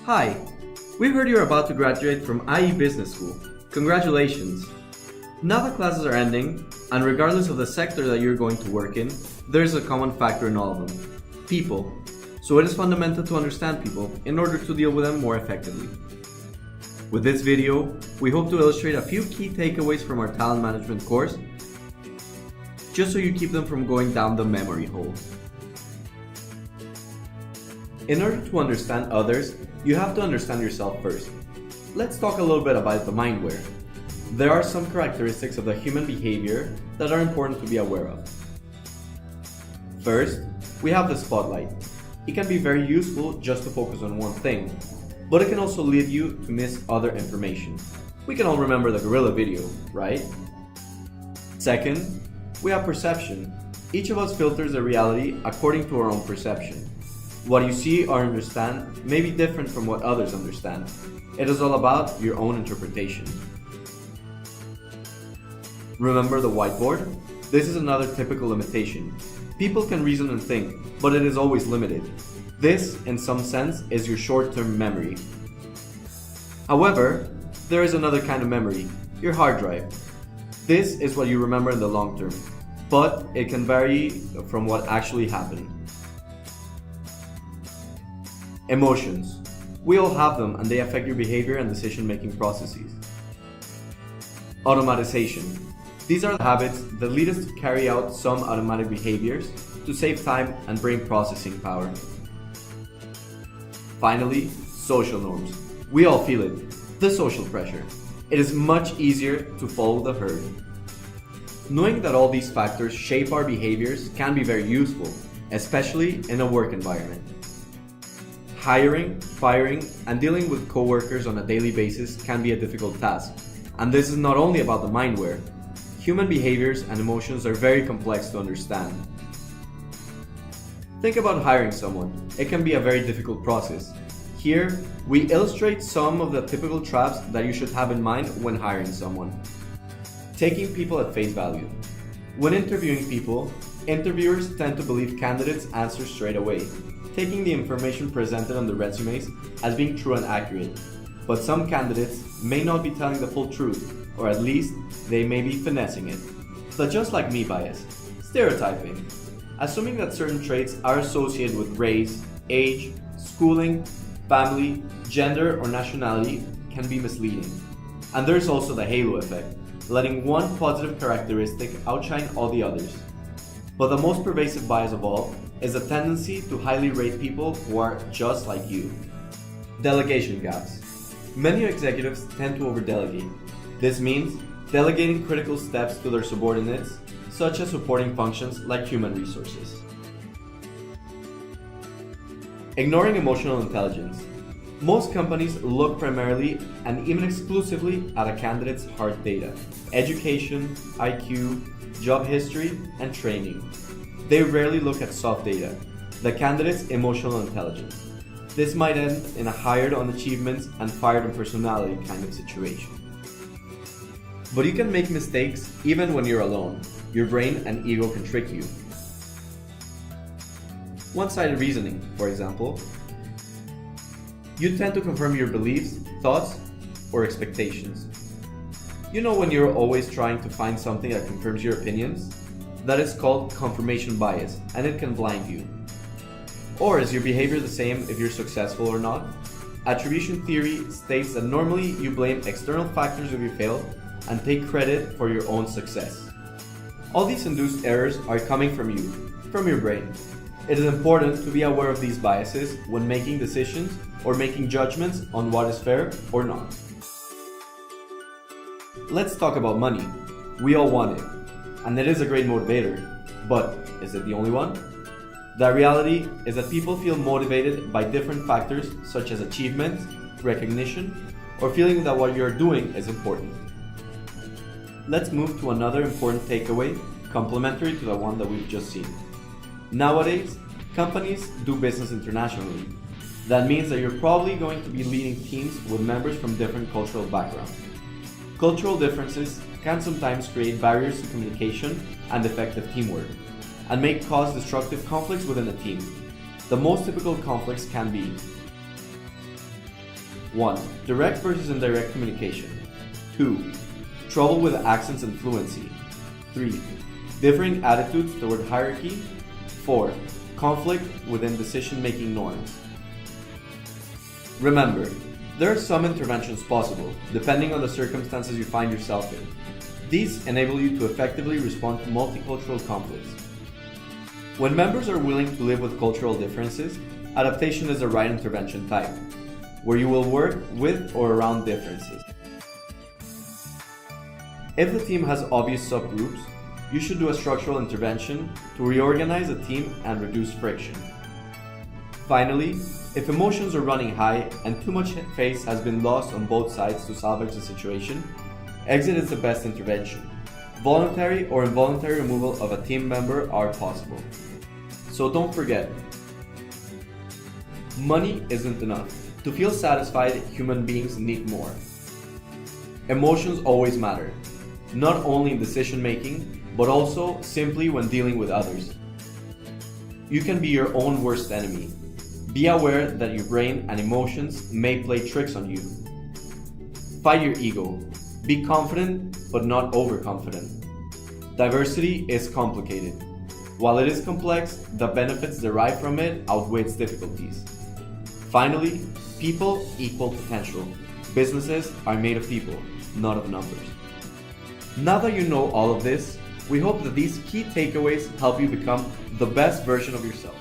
Hi, we heard you're about to graduate from IE Business School. Congratulations! Now the classes are ending, and regardless of the sector that you're going to work in, there's a common factor in all of them: people. So it is fundamental to understand people in order to deal with them more effectively. With this video, we hope to illustrate a few key takeaways from our talent management course, just so you keep them from going down the memory hole. In order to understand others, you have to understand yourself first. Let's talk a little bit about the mindware. There are some characteristics of the human behavior that are important to be aware of. First, we have the spotlight. It can be very useful just to focus on one thing, but it can also lead you to miss other information. We can all remember the gorilla video, right? Second, we have perception. Each of us filters the reality according to our own perception. What you see or understand may be different from what others understand. It is all about your own interpretation. Remember the whiteboard? This is another typical limitation. People can reason and think, but it is always limited. This, in some sense, is your short-term memory. However, there is another kind of memory, your hard drive. This is what you remember in the long term, but it can vary from what actually happened. Emotions. We all have them, and they affect your behavior and decision-making processes. Automatization. These are the habits that lead us to carry out some automatic behaviors to save time and brain processing power. Finally, social norms. We all feel it, the social pressure. It is much easier to follow the herd. Knowing that all these factors shape our behaviors can be very useful, especially in a work environment. Hiring, firing, and dealing with coworkers on a daily basis can be a difficult task. And this is not only about the mindware. Human behaviors and emotions are very complex to understand. Think about hiring someone. It can be a very difficult process. Here, we illustrate some of the typical traps that you should have in mind when hiring someone. Taking people at face value. When interviewing people, interviewers tend to believe candidates answer straight away, taking the information presented on the resumes as being true and accurate. But some candidates may not be telling the full truth, or at least they may be finessing it. The just like me bias, stereotyping. Assuming that certain traits are associated with race, age, schooling, family, gender, or nationality can be misleading. And there's also the halo effect, letting one positive characteristic outshine all the others. But the most pervasive bias of all is a tendency to highly rate people who are just like you. Delegation gaps. Many executives tend to over-delegate. This means delegating critical steps to their subordinates, such as supporting functions like human resources. Ignoring emotional intelligence. Most companies look primarily and even exclusively at a candidate's hard data: education, IQ, job history, and training. They rarely look at soft data, the candidate's emotional intelligence. This might end in a hired on achievements and fired on personality kind of situation. But you can make mistakes even when you're alone. Your brain and ego can trick you. One-sided reasoning, for example. You tend to confirm your beliefs, thoughts, or expectations. You know when you're always trying to find something that confirms your opinions? That is called confirmation bias, and it can blind you. Or is your behavior the same if you're successful or not? Attribution theory states that normally you blame external factors if you fail and take credit for your own success. All these induced errors are coming from you, from your brain. It is important to be aware of these biases when making decisions or making judgments on what is fair or not. Let's talk about money. We all want it, and it is a great motivator, but is it the only one? The reality is that people feel motivated by different factors such as achievement, recognition, or feeling that what you're doing is important. Let's move to another important takeaway, complementary to the one that we've just seen. Nowadays, companies do business internationally. That means that you're probably going to be leading teams with members from different cultural backgrounds. Cultural differences can sometimes create barriers to communication and effective teamwork, and may cause destructive conflicts within a team. The most typical conflicts can be 1. Direct versus indirect communication. 2. Trouble with accents and fluency. 3. Differing attitudes toward hierarchy. 4. Conflict within decision-making norms. Remember, there are some interventions possible, depending on the circumstances you find yourself in. These enable you to effectively respond to multicultural conflicts. When members are willing to live with cultural differences, adaptation is the right intervention type, where you will work with or around differences. If the team has obvious subgroups, you should do a structural intervention to reorganize the team and reduce friction. Finally, if emotions are running high and too much face has been lost on both sides to salvage the situation, exit is the best intervention. Voluntary or involuntary removal of a team member are possible. So don't forget, money isn't enough. To feel satisfied, human beings need more. Emotions always matter, not only in decision making, but also simply when dealing with others. You can be your own worst enemy. Be aware that your brain and emotions may play tricks on you. Fight your ego. Be confident, but not overconfident. Diversity is complicated. While it is complex, the benefits derived from it outweigh its difficulties. Finally, people equal potential. Businesses are made of people, not of numbers. Now that you know all of this, we hope that these key takeaways help you become the best version of yourself.